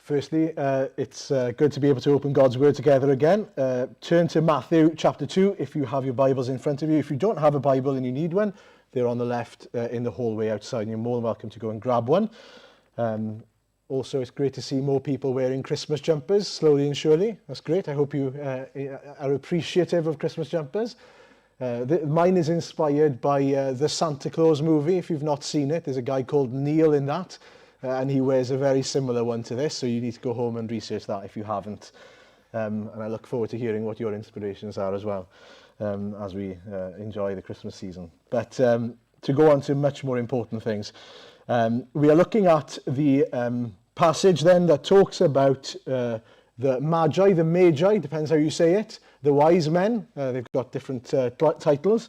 Firstly, it's good to be able to open God's Word together again. Turn to Matthew chapter 2 if you have your Bibles in front of you. If you don't have a Bible and you need one, they're on the left in the hallway outside, and you're more than welcome to go and grab one. Also, it's great to see more people wearing Christmas jumpers, slowly and surely. That's great. I hope you are appreciative of Christmas jumpers. Mine is inspired by the Santa Claus movie. If you've not seen it, there's a guy called Neil in that. And he wears a very similar one to this, so you need to go home and research that if you haven't. And I look forward to hearing what your inspirations are as well, as we enjoy the Christmas season. But to go on to much more important things, we are looking at the passage then that talks about the Magi, depends how you say it, the wise men. They've got different titles.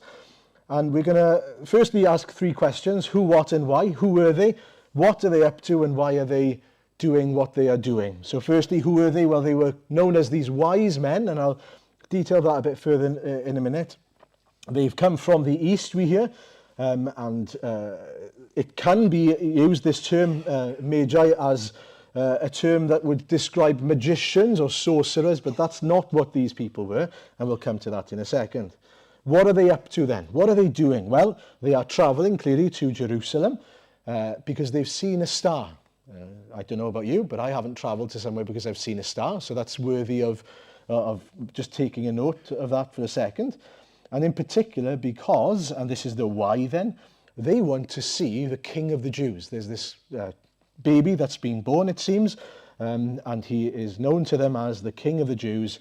And we're going to firstly ask three questions: who, what, and why. Who were they? What are they up to, and why are they doing what they are doing? So firstly, who were they? Well, they were known as these wise men, and I'll detail that a bit further in a minute. They've come from the east, we hear, and it can be used, this term, magi, as a term that would describe magicians or sorcerers, but that's not what these people were, and we'll come to that in a second. What are they up to then? What are they doing? Well, they are travelling clearly to Jerusalem, because they've seen a star. I don't know about you, but I haven't travelled to somewhere because I've seen a star, so that's worthy of just taking a note of that for a second. And in particular because, and this is the why then, they want to see the King of the Jews. There's this baby that's been born, it seems, and he is known to them as the King of the Jews.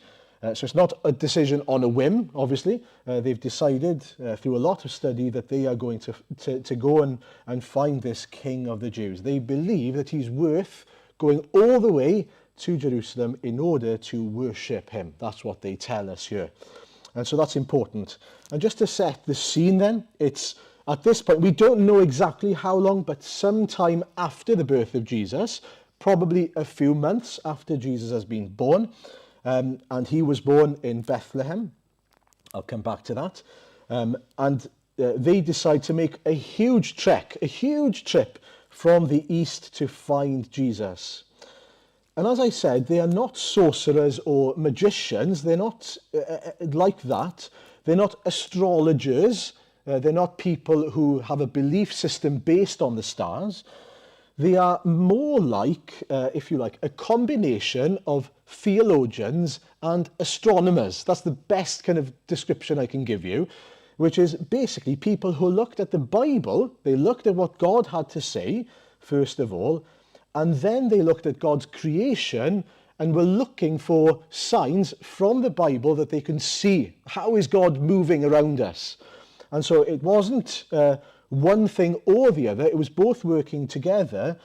So it's not a decision on a whim, obviously. They've decided through a lot of study that they are going to go and find this King of the Jews. They believe that he's worth going all the way to Jerusalem in order to worship him. That's what they tell us here. And so that's important. And just to set the scene then, it's at this point, we don't know exactly how long, but sometime after the birth of Jesus, probably a few months after Jesus has been born. And he was born in Bethlehem. I'll come back to that. And they decide to make a huge trek, a huge trip from the east to find Jesus. And as I said, they are not sorcerers or magicians. They're not like that. They're not astrologers. They're not people who have a belief system based on the stars. They are more like, if you like, a combination of theologians and astronomers. That's the best kind of description I can give you, which is basically people who looked at the Bible, they looked at what God had to say, first of all, and then they looked at God's creation and were looking for signs from the Bible that they can see. How is God moving around us? And so it wasn't one thing or the other, it was both working together,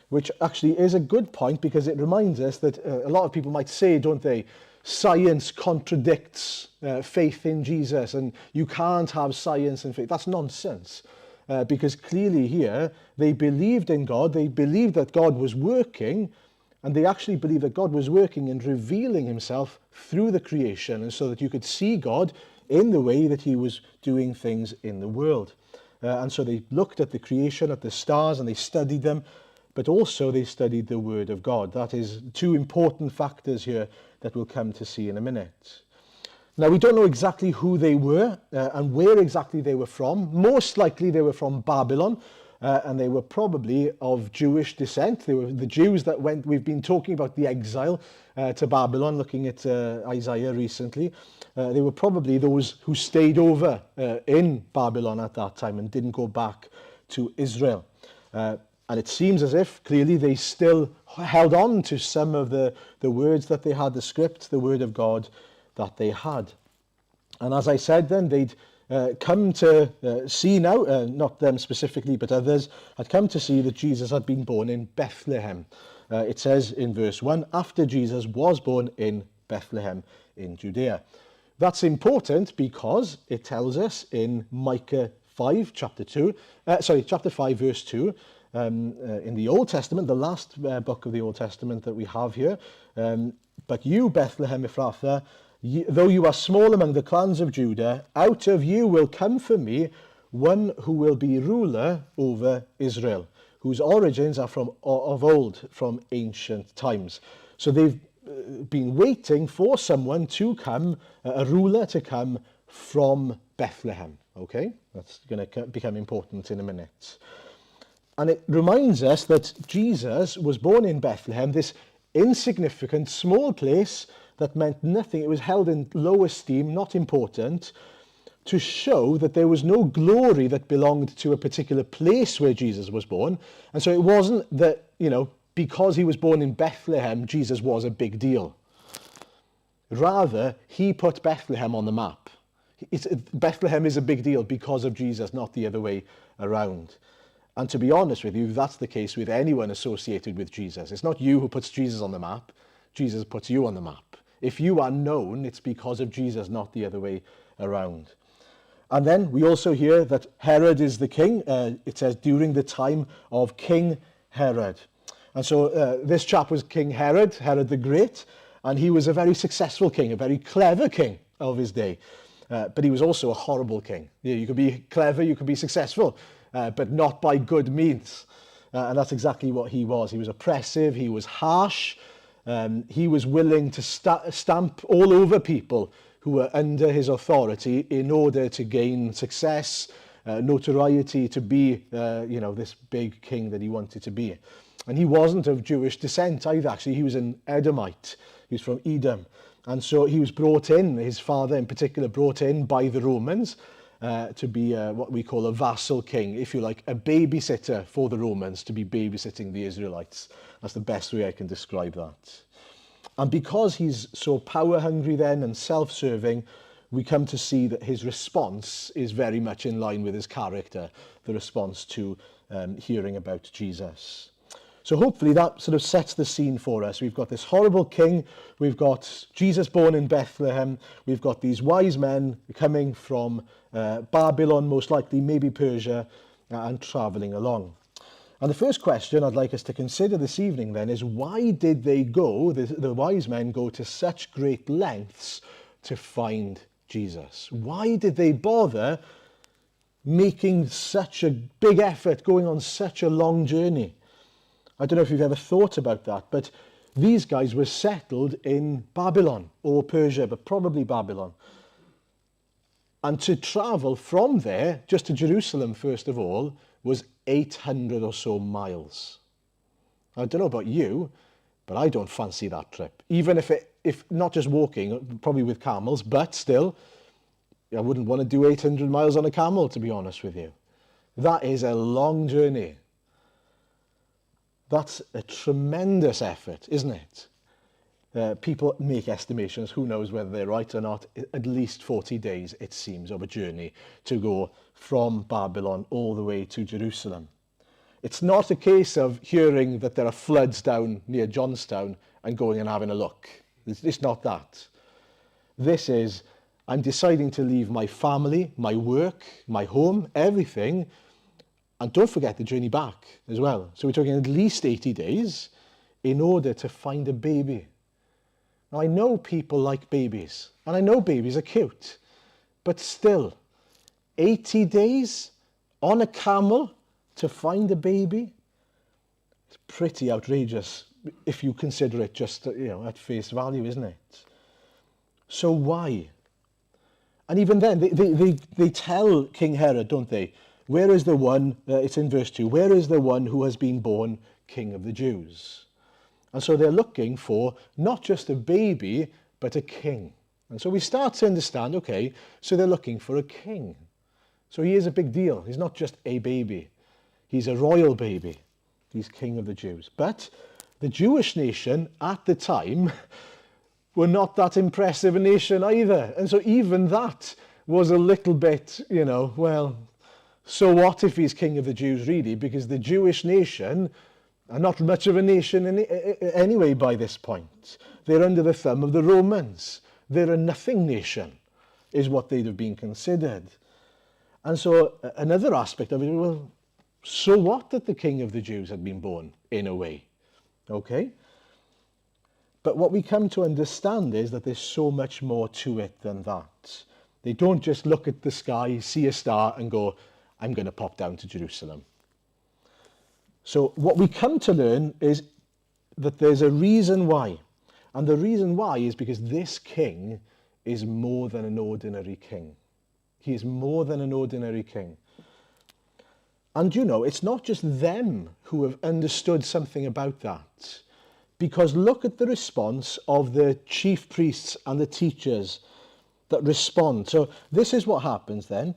which actually is a good point because it reminds us that a lot of people might say, don't they, science contradicts faith in Jesus and you can't have science and faith. That's nonsense, because clearly here they believed in God, they believed that God was working, and they actually believed that God was working and revealing himself through the creation, and so that you could see God in the way that he was doing things in the world. And so they looked at the creation, at the stars, and they studied them, but also they studied the Word of God. That is two important factors here that we'll come to see in a minute. Now, we don't know exactly who they were and where exactly they were from. Most likely they were from Babylon, and they were probably of Jewish descent. They were the Jews that went, we've been talking about the exile to Babylon, looking at Isaiah recently. They were probably those who stayed over in Babylon at that time and didn't go back to Israel. And it seems as if clearly they still held on to some of the words that they had, the script, the word of God that they had. And as I said then, they'd come to see now, not them specifically, but others, had come to see that Jesus had been born in Bethlehem. It says in verse 1, after Jesus was born in Bethlehem in Judea. That's important because it tells us in Micah 5, chapter 5, verse 2, in the Old Testament, the last book of the Old Testament that we have here, but you, Bethlehem Ephrathah, though you are small among the clans of Judah, out of you will come for me one who will be ruler over Israel, whose origins are of old, from ancient times. So they've been waiting for someone to come, a ruler to come from Bethlehem. Okay, that's going to become important in a minute. And it reminds us that Jesus was born in Bethlehem, this insignificant, small place that meant nothing. It was held in low esteem, not important, to show that there was no glory that belonged to a particular place where Jesus was born. And so it wasn't that, because he was born in Bethlehem, Jesus was a big deal. Rather, he put Bethlehem on the map. Bethlehem is a big deal because of Jesus, not the other way around. And to be honest with you, that's the case with anyone associated with Jesus. It's not you who puts Jesus on the map. Jesus puts you on the map. If you are known, it's because of Jesus, not the other way around. And then we also hear that Herod is the king. It says during the time of King Herod. And so this chap was King Herod, Herod the Great, and he was a very successful king, a very clever king of his day. But he was also a horrible king. You could be clever, you could be successful, but not by good means. And that's exactly what he was. He was oppressive, he was harsh, he was willing to stamp all over people who were under his authority in order to gain success, notoriety, to be this big king that he wanted to be. And he wasn't of Jewish descent either. Actually, he was an Edomite. He was from Edom. And so he was brought in, his father in particular, brought in by the Romans to be what we call a vassal king, if you like, a babysitter for the Romans, to be babysitting the Israelites. That's the best way I can describe that. And because he's so power hungry then and self-serving, we come to see that his response is very much in line with his character, the response to hearing about Jesus. So hopefully that sort of sets the scene for us. We've got this horrible king, we've got Jesus born in Bethlehem, we've got these wise men coming from Babylon, most likely, maybe Persia, and travelling along. And the first question I'd like us to consider this evening then is, why did they go, the wise men go to such great lengths to find Jesus? Why did they bother making such a big effort, going on such a long journey? I don't know if you've ever thought about that, but these guys were settled in Babylon or Persia, but probably Babylon. And to travel from there, just to Jerusalem first of all, was 800 or so miles. I don't know about you, but I don't fancy that trip. Even if not just walking, probably with camels, but still, I wouldn't want to do 800 miles on a camel, to be honest with you. That is a long journey. That's a tremendous effort, isn't it? People make estimations, who knows whether they're right or not, at least 40 days, it seems, of a journey to go from Babylon all the way to Jerusalem. It's not a case of hearing that there are floods down near Johnstown and going and having a look. It's not that. This is, I'm deciding to leave my family, my work, my home, everything. And don't forget the journey back as well. So we're talking at least 80 days in order to find a baby. Now, I know people like babies, and I know babies are cute, but still, 80 days on a camel to find a baby? It's pretty outrageous if you consider it just, at face value, isn't it? So why? And even then, they tell King Herod, don't they? Where is the one, it's in verse 2, where is the one who has been born King of the Jews? And so they're looking for not just a baby, but a king. And so we start to understand, okay, so they're looking for a king. So he is a big deal. He's not just a baby. He's a royal baby. He's King of the Jews. But the Jewish nation at the time were not that impressive a nation either. And so even that was a little bit, well, so what if he's King of the Jews, really? Because the Jewish nation are not much of a nation anyway by this point. They're under the thumb of the Romans. They're a nothing nation, is what they'd have been considered. And so another aspect of it, well, so what that the King of the Jews had been born, in a way? Okay? But what we come to understand is that there's so much more to it than that. They don't just look at the sky, see a star, and go, I'm going to pop down to Jerusalem. So what we come to learn is that there's a reason why. And the reason why is because this king is more than an ordinary king. He is more than an ordinary king. And it's not just them who have understood something about that. Because look at the response of the chief priests and the teachers that respond. So this is what happens then.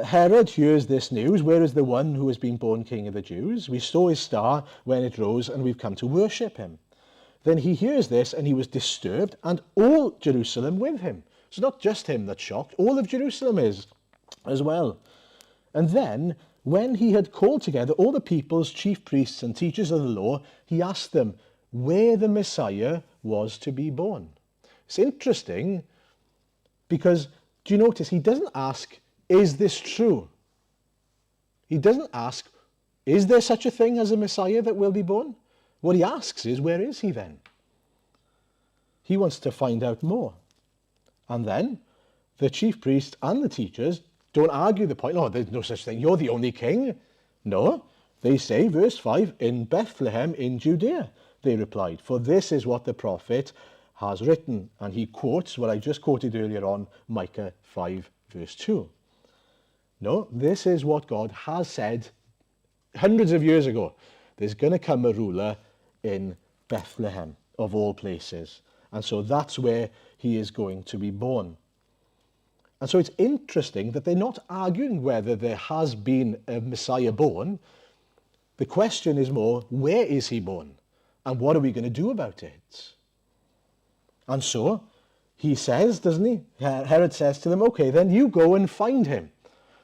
Herod hears this news. Where is the one who has been born king of the Jews? We saw his star when it rose and we've come to worship him. Then he hears this and he was disturbed, and all Jerusalem with him. So not just him that's shocked, all of Jerusalem is as well. And then when he had called together all the people's chief priests and teachers of the law, he asked them where the Messiah was to be born. It's interesting because, do you notice, he doesn't ask, is this true? He doesn't ask, is there such a thing as a Messiah that will be born? What he asks is, where is he then? He wants to find out more. And then the chief priests and the teachers don't argue the point, oh, there's no such thing, you're the only king. No, they say, verse 5, in Bethlehem in Judea, they replied, for this is what the prophet has written. And he quotes what I just quoted earlier on, Micah 5, verse 2. No, this is what God has said hundreds of years ago. There's going to come a ruler in Bethlehem, of all places. And so that's where he is going to be born. And so it's interesting that they're not arguing whether there has been a Messiah born. The question is more, where is he born? And what are we going to do about it? And so he says, doesn't he? Herod says to them, okay, then you go and find him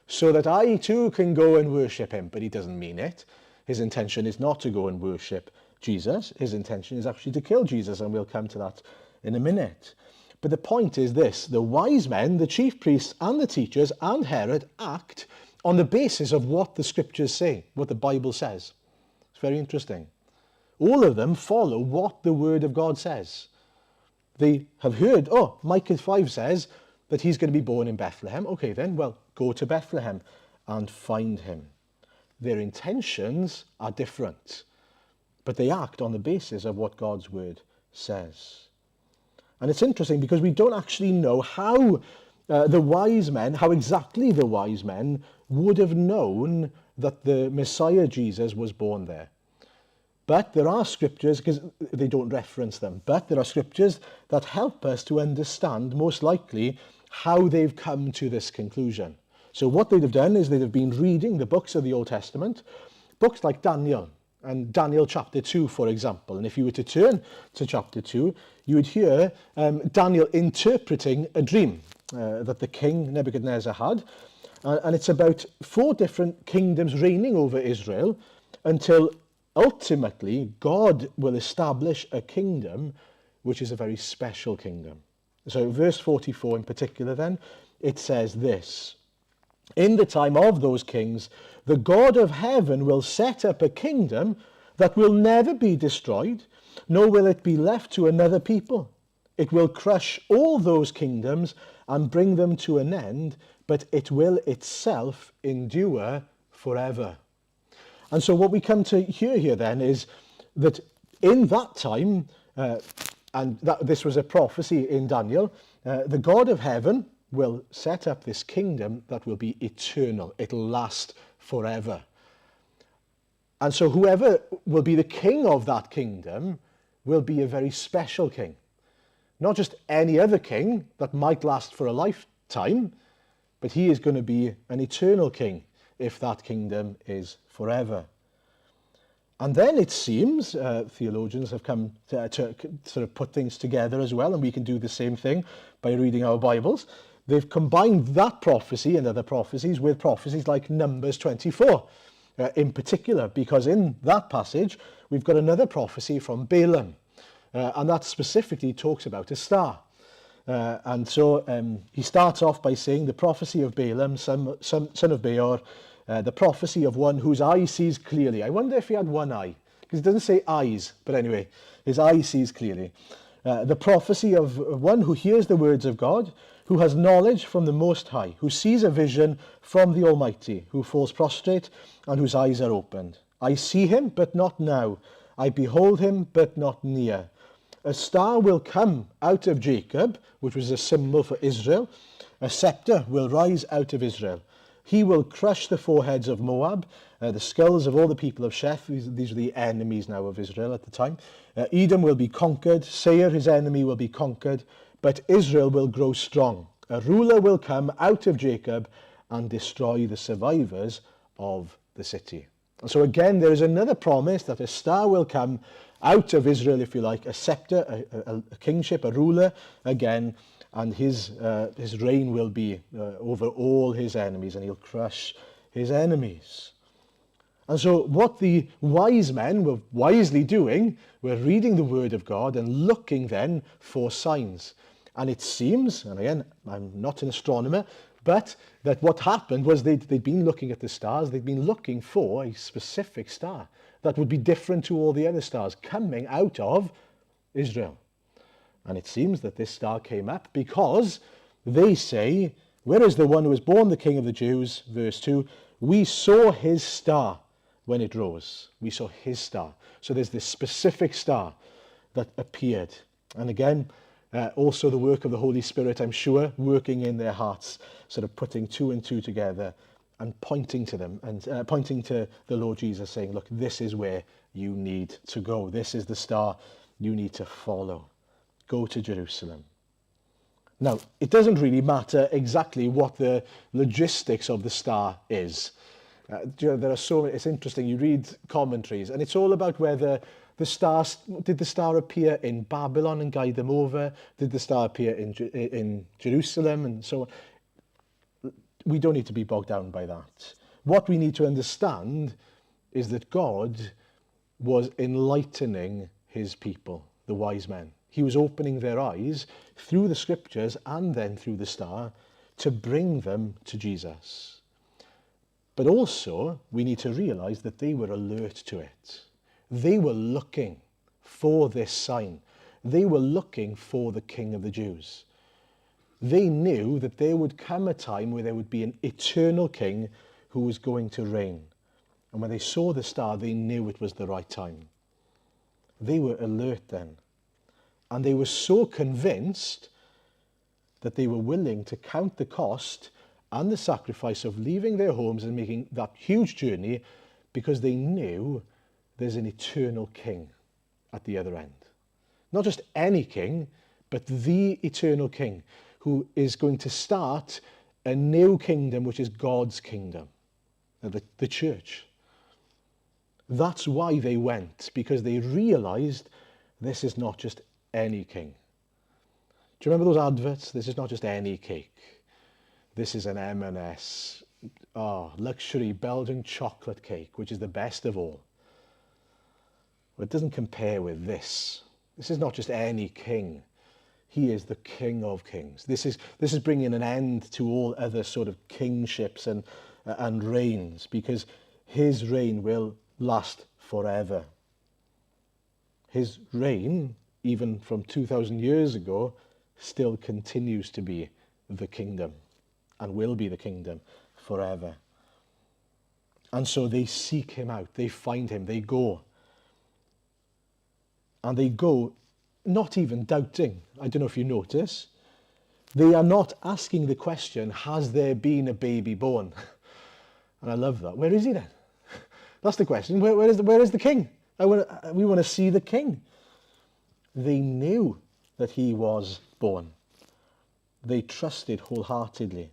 so that I too can go and worship him. But he doesn't mean it. His intention is not to go and worship Jesus. His intention is actually to kill Jesus, and we'll come to that in a minute. But the point is this, the wise men, the chief priests and the teachers and Herod act on the basis of what the scriptures say, what the Bible says. It's very interesting. All of them follow what the word of God says. They have heard, oh, Micah 5 says that he's going to be born in Bethlehem. Okay then, well, go to Bethlehem and find him. Their intentions are different, but they act on the basis of what God's word says. And it's interesting because we don't actually know how how exactly the wise men would have known that the Messiah Jesus was born there. But there are scriptures, because they don't reference them, but there are scriptures that help us to understand, most likely, how they've come to this conclusion. So what they'd have done is they'd have been reading the books of the Old Testament, books like Daniel, and Daniel chapter 2, for example. And if you were to turn to chapter 2, you would hear Daniel interpreting a dream that the king Nebuchadnezzar had. And it's about 4 different kingdoms reigning over Israel until ultimately God will establish a kingdom which is a very special kingdom. So verse 44 in particular then, it says this, in the time of those kings, the God of heaven will set up a kingdom that will never be destroyed, nor will it be left to another people. It will crush all those kingdoms and bring them to an end, but it will itself endure forever. And so what we come to hear here then is that in that time, and this was a prophecy in Daniel, the God of heaven will set up this kingdom that will be eternal. It'll last forever. And so whoever will be the king of that kingdom will be a very special king. Not just any other king that might last for a lifetime, but he is going to be an eternal king if that kingdom is forever. And then it seems, theologians have come to sort of put things together as well, and we can do the same thing by reading our Bibles. They've combined that prophecy and other prophecies with prophecies like Numbers 24 in particular, because in that passage we've got another prophecy from Balaam, and that specifically talks about a star. And so he starts off by saying the prophecy of Balaam, son of Beor, the prophecy of one whose eye sees clearly. I wonder if he had one eye, because it doesn't say eyes, but anyway, his eye sees clearly. The prophecy of one who hears the words of God, who has knowledge from the Most High, who sees a vision from the Almighty, who falls prostrate and whose eyes are opened. I see him, but not now. I behold him, but not near. A star will come out of Jacob, which was a symbol for Israel. A scepter will rise out of Israel. He will crush the foreheads of Moab, the skulls of all the people of Sheth. These are the enemies now of Israel at the time. Edom will be conquered. Seir, his enemy, will be conquered. But Israel will grow strong. A ruler will come out of Jacob and destroy the survivors of the city. And so again, there is another promise that a star will come out of Israel, if you like, a scepter, a kingship, a ruler again, and his reign will be over all his enemies, and he'll crush his enemies. And so what the wise men were wisely doing were reading the word of God and looking then for signs. And it seems, and again, I'm not an astronomer, but that what happened was they'd been looking at the stars, they'd been looking for a specific star that would be different to all the other stars coming out of Israel. And it seems that this star came up because they say, where is the one who was born the King of the Jews? Verse 2, we saw his star when it rose. We saw his star. So there's this specific star that appeared. And again, also the work of the Holy Spirit, I'm sure, working in their hearts, sort of putting two and two together and pointing to them and pointing to the Lord Jesus, saying, look, this is where you need to go. This is the star you need to follow. Go to Jerusalem. Now, it doesn't really matter exactly what the logistics of the star is. There are so many, it's interesting, you read commentaries, and it's all about whether did the star appear in Babylon and guide them over? Did the star appear in Jerusalem? And so on. We don't need to be bogged down by that. What we need to understand is that God was enlightening his people, the wise men. He was opening their eyes through the scriptures and then through the star to bring them to Jesus. But also, we need to realize that they were alert to it. They were looking for this sign. They were looking for the King of the Jews. They knew that there would come a time where there would be an eternal king who was going to reign. And when they saw the star, they knew it was the right time. They were alert then. And they were so convinced that they were willing to count the cost and the sacrifice of leaving their homes and making that huge journey because they knew there's an eternal king at the other end. Not just any king, but the eternal king who is going to start a new kingdom, which is God's kingdom, the church. That's why they went, because they realized this is not just any king. Do you remember those adverts? This is not just any cake. This is an M&S, luxury Belgian chocolate cake, which is the best of all. Well, it doesn't compare with this. This is not just any king. He is the King of Kings. This is bringing an end to all other sort of kingships and reigns, because his reign will last forever. His reign, even from 2,000 years ago, still continues to be the kingdom and will be the kingdom forever. And so they seek him out. They find him. They go. And they go not even doubting. I don't know if you notice. They are not asking the question, has there been a baby born? And I love that. Where is he then? That's the question. Where is the king? We want to see the king. They knew that he was born. They trusted wholeheartedly.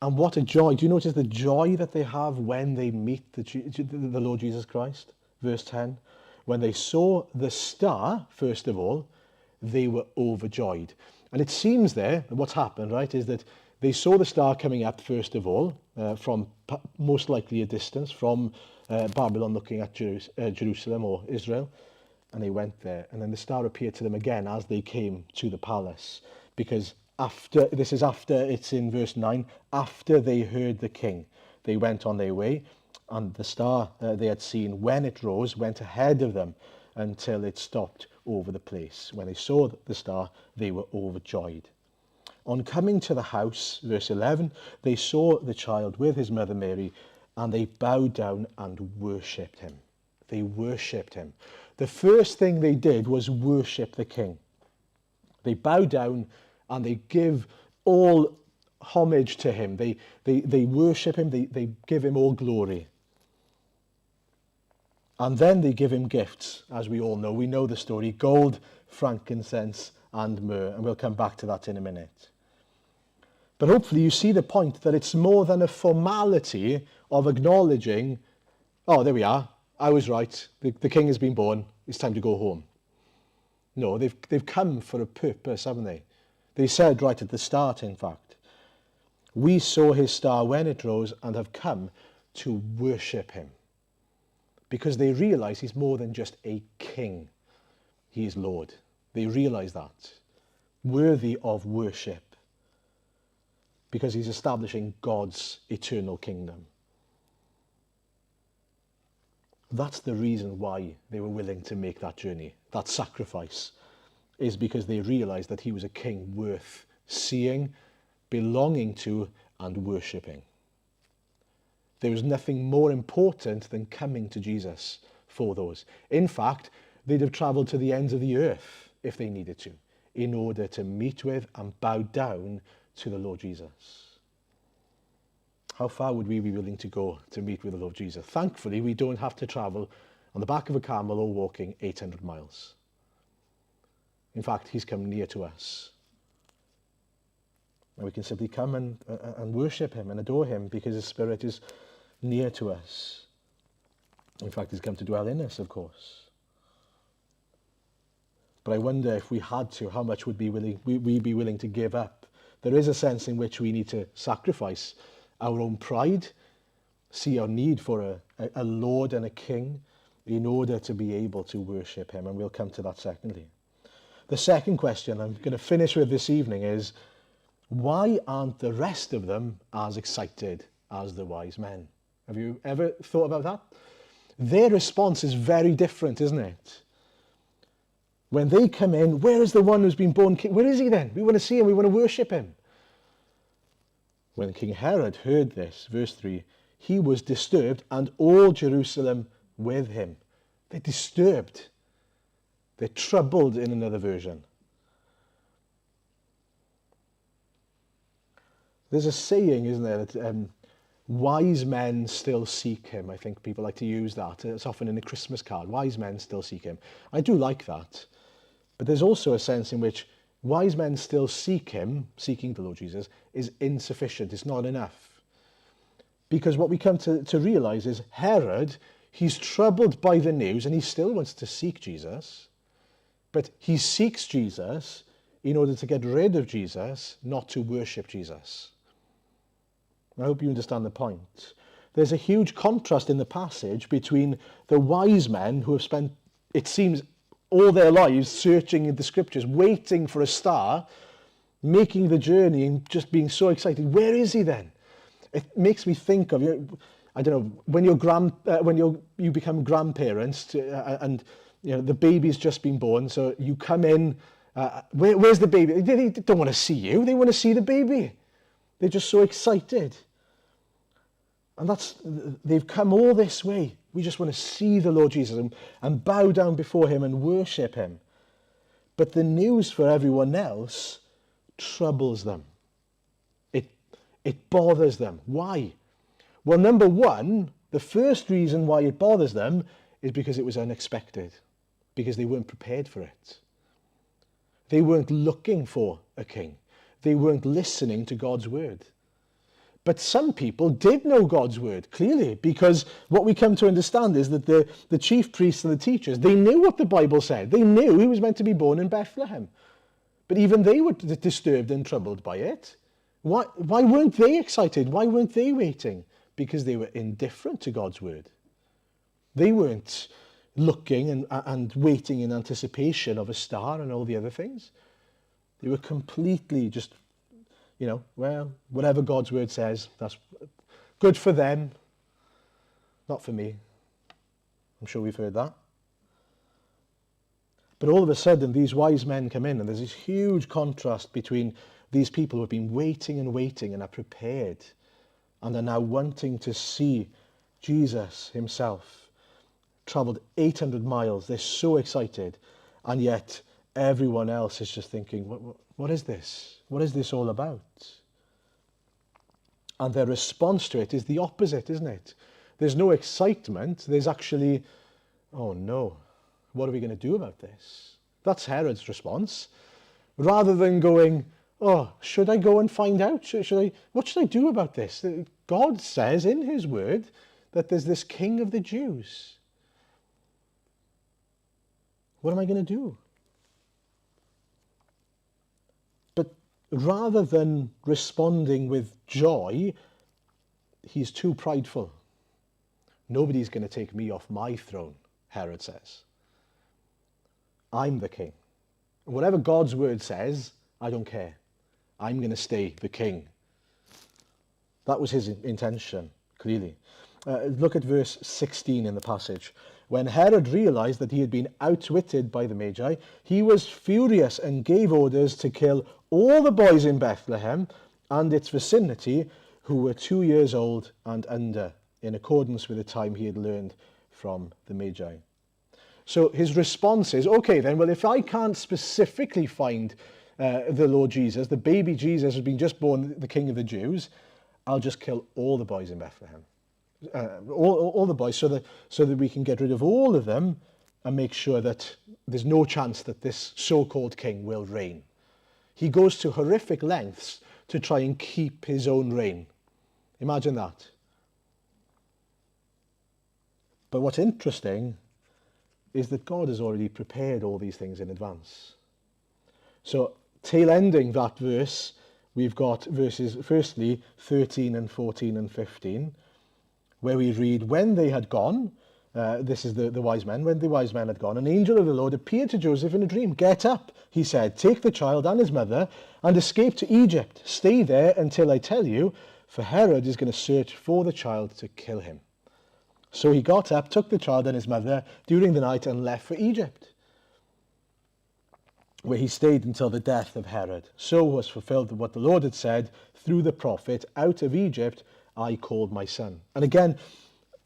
And what a joy. Do you notice the joy that they have when they meet the Lord Jesus Christ? Verse 10. When they saw the star, first of all, they were overjoyed. And it seems there, what's happened, right, is that they saw the star coming up, first of all, from most likely a distance, from Babylon looking at Jerusalem or Israel. And they went there. And then the star appeared to them again as they came to the palace. Because it's in verse 9, after they heard the king, they went on their way. And the star they had seen, when it rose, went ahead of them until it stopped over the place. When they saw the star, they were overjoyed. On coming to the house, verse 11, they saw the child with his mother Mary, and they bowed down and worshipped him. They worshipped him. The first thing they did was worship the king. They bow down and they give all homage to him. They worship him. They give him all glory. And then they give him gifts, as we all know. We know the story: gold, frankincense, and myrrh. And we'll come back to that in a minute. But hopefully you see the point that it's more than a formality of acknowledging, oh, there we are, I was right, the king has been born, it's time to go home. No, they've come for a purpose, haven't they? They said right at the start, in fact, we saw his star when it rose and have come to worship him. Because they realise he's more than just a king. He is Lord. They realise that. Worthy of worship. Because he's establishing God's eternal kingdom. That's the reason why they were willing to make that journey, that sacrifice, is because they realised that he was a king worth seeing, belonging to, and worshipping. There was nothing more important than coming to Jesus for those. In fact, they'd have travelled to the ends of the earth if they needed to, in order to meet with and bow down to the Lord Jesus. How far would we be willing to go to meet with the Lord Jesus? Thankfully, we don't have to travel on the back of a camel or walking 800 miles. In fact, he's come near to us. And we can simply come and worship him and adore him because his Spirit is near to us. In fact, he's come to dwell in us, of course. But I wonder if we had to, how much would we be willing to give up? There is a sense in which we need to sacrifice our own pride, see our need for a Lord and a King in order to be able to worship him. And we'll come to that secondly. The second question I'm going to finish with this evening is, why aren't the rest of them as excited as the wise men? Have you ever thought about that? Their response is very different, isn't it? When they come in, where is the one who's been born king? Where is he then? We want to see him, we want to worship him. When King Herod heard this, verse 3, he was disturbed and all Jerusalem with him. They're disturbed. They're troubled in another version. There's a saying, isn't there, that wise men still seek him. I think people like to use that. It's often in a Christmas card. Wise men still seek him. I do like that. But there's also a sense in which wise men still seek him, seeking the Lord Jesus, is insufficient. It's not enough. Because what we come to realise is Herod, he's troubled by the news and he still wants to seek Jesus. But he seeks Jesus in order to get rid of Jesus, not to worship Jesus. I hope you understand the point. There's a huge contrast in the passage between the wise men who have spent, it seems, all their lives searching in the scriptures, waiting for a star, making the journey and just being so excited. Where is he then? It makes me think of, I don't know, when you become grandparents and the baby's just been born, so you come in, where's the baby? They don't want to see you, they want to see the baby. They're just so excited. And they've come all this way. We just want to see the Lord Jesus and bow down before him and worship him. But the news for everyone else troubles them. It bothers them. Why? Well, number one, the first reason why it bothers them is because it was unexpected, because they weren't prepared for it. They weren't looking for a king. They weren't listening to God's word. But some people did know God's word, clearly, because what we come to understand is that the chief priests and the teachers, they knew what the Bible said. They knew he was meant to be born in Bethlehem. But even they were disturbed and troubled by it. Why weren't they excited? Why weren't they waiting? Because they were indifferent to God's word. They weren't looking and waiting in anticipation of a star and all the other things. They were completely just, well, whatever God's word says, that's good for them, not for me. I'm sure we've heard that. But all of a sudden, these wise men come in, and there's this huge contrast between these people who have been waiting and waiting and are prepared and are now wanting to see Jesus himself travelled 800 miles. They're so excited. And yet everyone else is just thinking, what is this? What is this all about? And their response to it is the opposite, isn't it? There's no excitement. There's actually, oh no, what are we going to do about this? That's Herod's response. Rather than going, oh, should I go and find out? What should I do about this? God says in his word that there's this king of the Jews. What am I going to do? But rather than responding with joy, he's too prideful. Nobody's going to take me off my throne, Herod says. I'm the king. Whatever God's word says, I don't care. I'm going to stay the king. That was his intention, clearly. Look at verse 16 in the passage. When Herod realized that he had been outwitted by the Magi, he was furious and gave orders to kill all the boys in Bethlehem and its vicinity who were 2 years old and under, in accordance with the time he had learned from the Magi. So his response is, okay then, well, if I can't specifically find the Lord Jesus, the baby Jesus has been just born, the King of the Jews, I'll just kill all the boys in Bethlehem. All the boys, so that we can get rid of all of them and make sure that there's no chance that this so-called king will reign. He goes to horrific lengths to try and keep his own reign. Imagine that. But what's interesting is that God has already prepared all these things in advance. So, tail ending that verse, we've got verses, firstly, 13 and 14 and 15, where we read, when they had gone, this is the wise men, when the wise men had gone, an angel of the Lord appeared to Joseph in a dream. Get up, he said, take the child and his mother and escape to Egypt. Stay there until I tell you, for Herod is going to search for the child to kill him. So he got up, took the child and his mother during the night and left for Egypt, where he stayed until the death of Herod. So was fulfilled what the Lord had said through the prophet, out of Egypt I called my son. And again,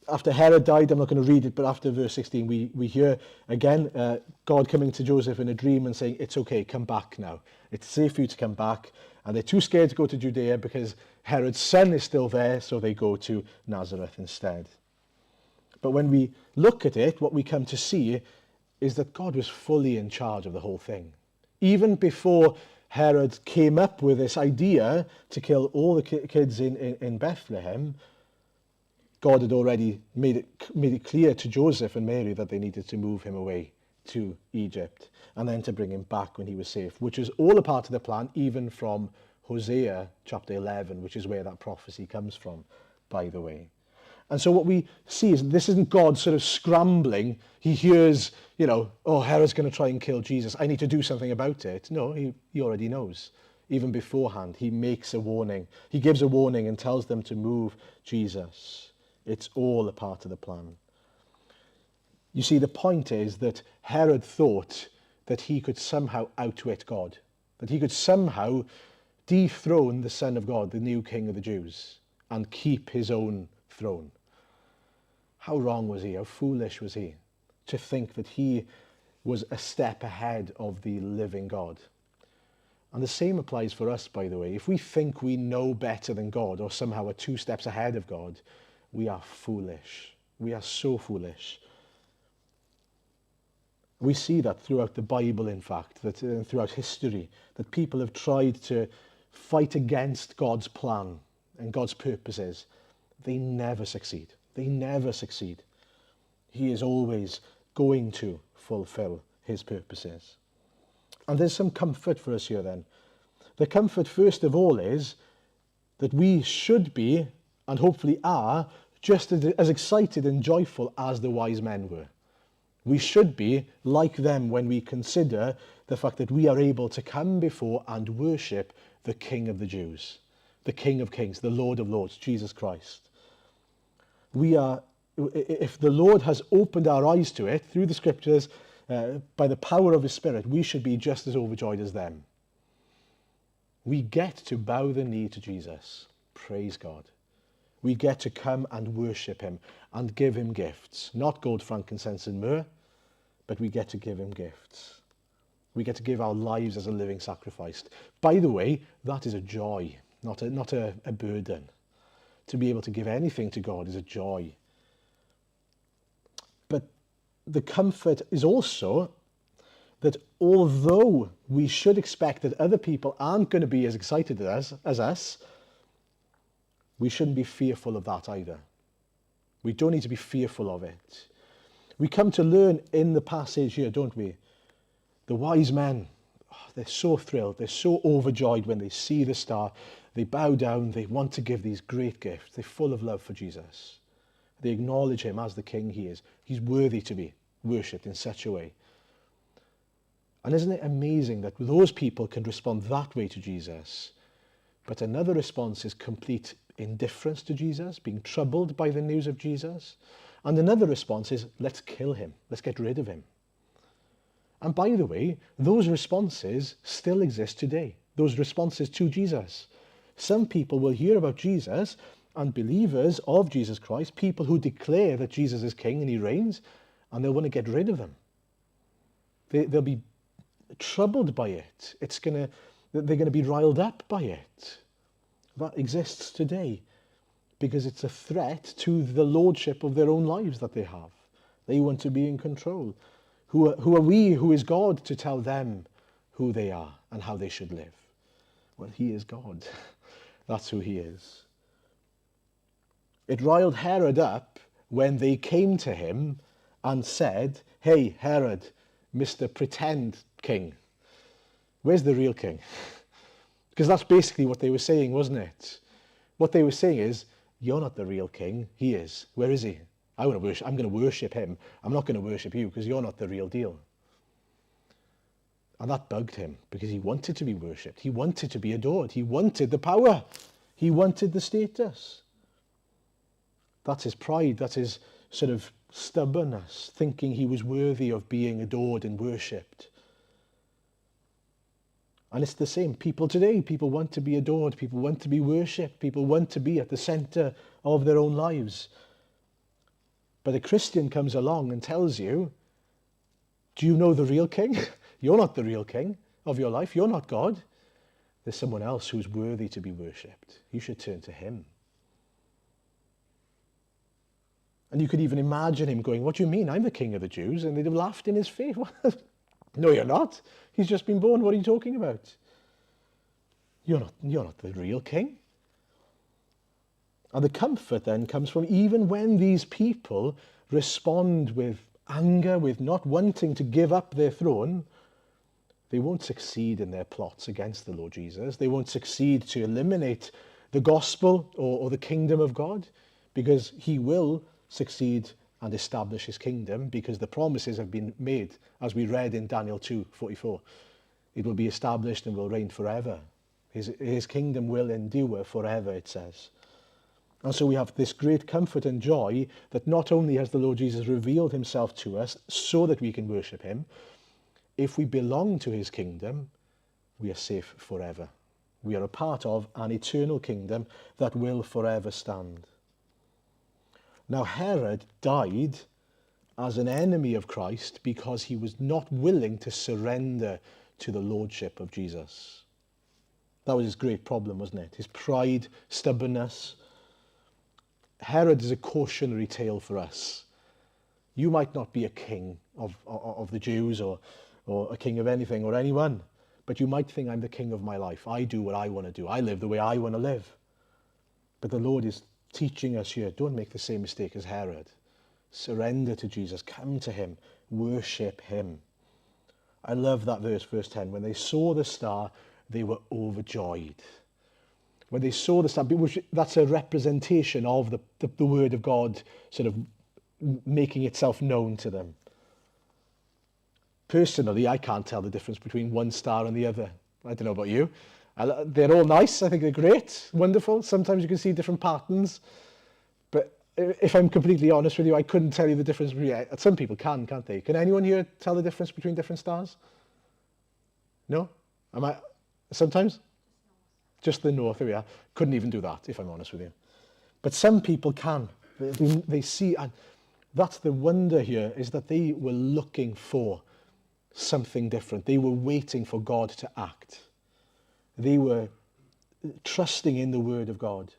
after Herod died, I'm not going to read it, but after verse 16, we hear again God coming to Joseph in a dream and saying, it's okay, come back now. It's safe for you to come back. And they're too scared to go to Judea because Herod's son is still there, so they go to Nazareth instead. But when we look at it, what we come to see is that God was fully in charge of the whole thing. Even before Herod came up with this idea to kill all the kids in Bethlehem, God had already made it clear to Joseph and Mary that they needed to move him away to Egypt and then to bring him back when he was safe, which is all a part of the plan, even from Hosea chapter 11, which is where that prophecy comes from, by the way. And so what we see is this isn't God sort of scrambling. He hears, oh, Herod's going to try and kill Jesus. I need to do something about it. No, he already knows. Even beforehand, he makes a warning. He gives a warning and tells them to move Jesus. It's all a part of the plan. You see, the point is that Herod thought that he could somehow outwit God, that he could somehow dethrone the Son of God, the new King of the Jews, and keep his own throne. How wrong was he? How foolish was he to think that he was a step ahead of the living God? And the same applies for us, by the way. If we think we know better than God or somehow are 2 steps ahead of God, we are foolish. We are so foolish. We see that throughout the Bible, in fact, that throughout history, that people have tried to fight against God's plan and God's purposes. They never succeed. They never succeed. He is always going to fulfill his purposes. And there's some comfort for us here then. The comfort, first of all, is that we should be, and hopefully are, just as excited and joyful as the wise men were. We should be like them when we consider the fact that we are able to come before and worship the King of the Jews, the King of Kings, the Lord of Lords, Jesus Christ. We are, if the Lord has opened our eyes to it through the scriptures, by the power of his Spirit, we should be just as overjoyed as them. We get to bow the knee to Jesus. Praise God. We get to come and worship him and give him gifts. Not gold, frankincense and myrrh, but we get to give him gifts. We get to give our lives as a living sacrifice. By the way, that is a joy, not a burden. To be able to give anything to God is a joy. But the comfort is also that although we should expect that other people aren't going to be as excited as us, we shouldn't be fearful of that either. We don't need to be fearful of it. We come to learn in the passage here, don't we? The wise men, they're so thrilled, they're so overjoyed when they see the star. They bow down, they want to give these great gifts. They're full of love for Jesus. They acknowledge him as the king he is. He's worthy to be worshipped in such a way. And isn't it amazing that those people can respond that way to Jesus, but another response is complete indifference to Jesus, being troubled by the news of Jesus, and another response is, let's kill him, let's get rid of him. And by the way, those responses still exist today, those responses to Jesus. Some people will hear about Jesus, and believers of Jesus Christ, people who declare that Jesus is king and he reigns, and they'll want to get rid of him. They'll be troubled by it. They're going to be riled up by it. That exists today because it's a threat to the lordship of their own lives that they have. They want to be in control. Who are we, who is God, to tell them who they are and how they should live? Well, he is God. That's who he is. It riled Herod up when they came to him and said, hey, Herod, Mr. Pretend King, where's the real king? Because that's basically what they were saying, wasn't it? What they were saying is, you're not the real king, he is. Where is he? I'm going to worship him. I'm not going to worship you because you're not the real deal. And that bugged him because he wanted to be worshipped. He wanted to be adored. He wanted the power. He wanted the status. That's his pride. That's his sort of stubbornness, thinking he was worthy of being adored and worshipped. And it's the same. People today, people want to be adored. People want to be worshipped. People want to be at the center of their own lives. But a Christian comes along and tells you, do you know the real king? You're not the real king of your life. You're not God. There's someone else who's worthy to be worshipped. You should turn to him. And you could even imagine him going, what do you mean? I'm the king of the Jews. And they'd have laughed in his face. No, you're not. He's just been born. What are you talking about? You're not the real king. And the comfort then comes from even when these people respond with anger, with not wanting to give up their throne, they won't succeed in their plots against the Lord Jesus. They won't succeed to eliminate the gospel or the kingdom of God, because he will succeed and establish his kingdom, because the promises have been made, as we read in Daniel 2:44. It will be established and will reign forever. His kingdom will endure forever, it says. And so we have this great comfort and joy that not only has the Lord Jesus revealed himself to us so that we can worship him, if we belong to his kingdom, we are safe forever. We are a part of an eternal kingdom that will forever stand. Now, Herod died as an enemy of Christ because he was not willing to surrender to the lordship of Jesus. That was his great problem, wasn't it? His pride, stubbornness. Herod is a cautionary tale for us. You might not be a king of the Jews or a king of anything or anyone, but you might think, I'm the king of my life. I do what I want to do. I live the way I want to live. But the Lord is teaching us here, don't make the same mistake as Herod. Surrender to Jesus. Come to him. Worship him. I love that verse 10. When they saw the star, they were overjoyed. When they saw the star, that's a representation of the word of God sort of making itself known to them. Personally, I can't tell the difference between one star and the other. I don't know about you. They're all nice. I think they're great, wonderful. Sometimes you can see different patterns. But if I'm completely honest with you, I couldn't tell you the difference between... Some people can, can't they? Can anyone here tell the difference between different stars? No? Sometimes? Just the north, there we are. Couldn't even do that, if I'm honest with you. But some people can. They see, and that's the wonder here, is that they were looking for something different. They were waiting for God to act. They were trusting in the word of God.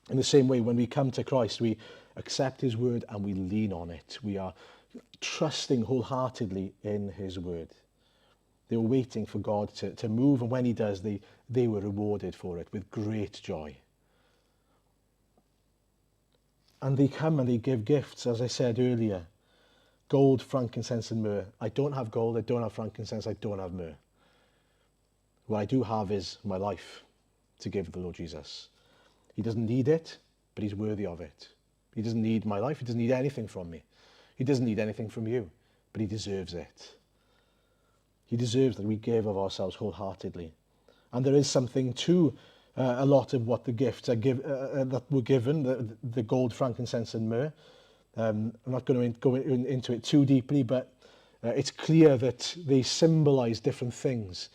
In the same way, when we come to Christ, we accept his word and we lean on it. We are trusting wholeheartedly in his word. They were waiting for God to move, and when he does, they were rewarded for it with great joy. And they come and they give gifts, as I said earlier. Gold, frankincense and myrrh. I don't have gold, I don't have frankincense, I don't have myrrh. What I do have is my life to give the Lord Jesus. He doesn't need it, but he's worthy of it. He doesn't need my life, he doesn't need anything from me. He doesn't need anything from you, but he deserves it. He deserves that we give of ourselves wholeheartedly. And there is something to a lot of what the gifts are that were given, the gold, frankincense and myrrh. I'm not going to go into it too deeply, but it's clear that they symbolize different things.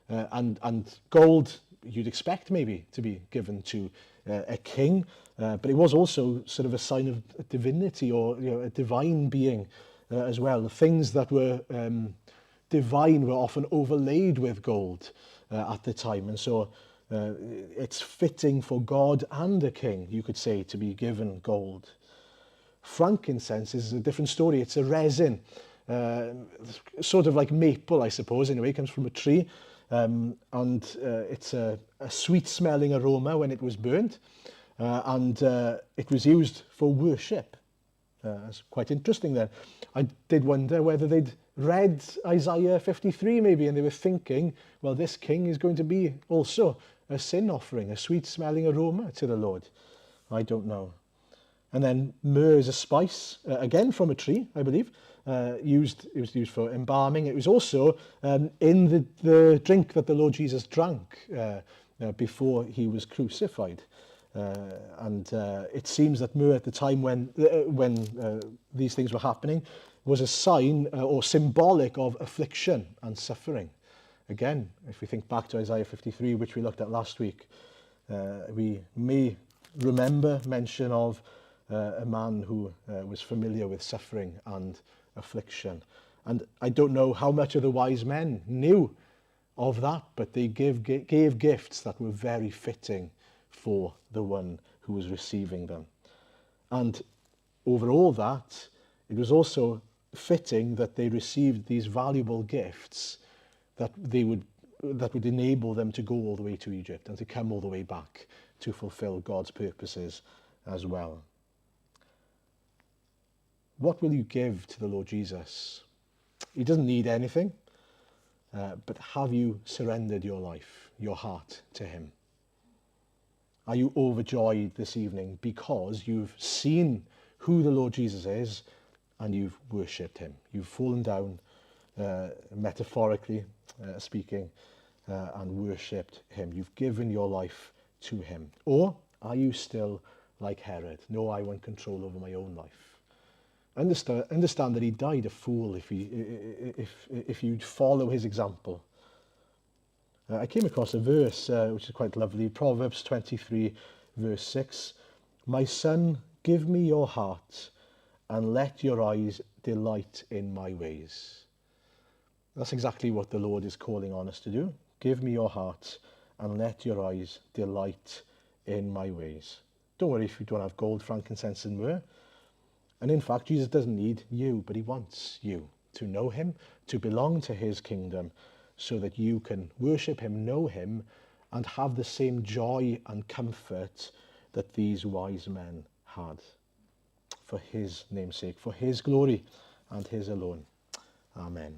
And gold, you'd expect maybe to be given to a king, but it was also sort of a sign of divinity, or a divine being as well. The things that were divine were often overlaid with gold at the time, and so it's fitting for God and a king, you could say, to be given gold. Frankincense is a different story. It's a resin, sort of like maple, I suppose, in a way. It comes from a tree, and it's a sweet-smelling aroma when it was burnt, and it was used for worship. It's quite interesting there. I did wonder whether they'd read Isaiah 53 maybe, and they were thinking, well, this king is going to be also a sin offering, a sweet-smelling aroma to the Lord. I don't know. And then myrrh is a spice, again from a tree, I believe. It was used for embalming. It was also in the drink that the Lord Jesus drank before he was crucified. And it seems that myrrh at the time when these things were happening was a sign or symbolic of affliction and suffering. Again, if we think back to Isaiah 53, which we looked at last week, we may remember mention of a man who was familiar with suffering and affliction. And I don't know how much of the wise men knew of that, but they gave gifts that were very fitting for the one who was receiving them. And over all that, it was also fitting that they received these valuable gifts that would enable them to go all the way to Egypt and to come all the way back to fulfill God's purposes as well. What will you give to the Lord Jesus? He doesn't need anything, but have you surrendered your life, your heart to him? Are you overjoyed this evening because you've seen who the Lord Jesus is and you've worshipped him? You've fallen down, metaphorically speaking, and worshipped him. You've given your life to him. Or are you still like Herod? No, I want control over my own life. Understand that he died a fool if you'd follow his example. I came across a verse which is quite lovely, Proverbs 23 verse 6. My son, give me your heart and let your eyes delight in my ways. That's exactly what the Lord is calling on us to do. Give me your heart and let your eyes delight in my ways. Don't worry if you don't have gold, frankincense and myrrh. And in fact, Jesus doesn't need you, but he wants you to know him, to belong to his kingdom, so that you can worship him, know him, and have the same joy and comfort that these wise men had. For his name's sake, for his glory and his alone. Amen.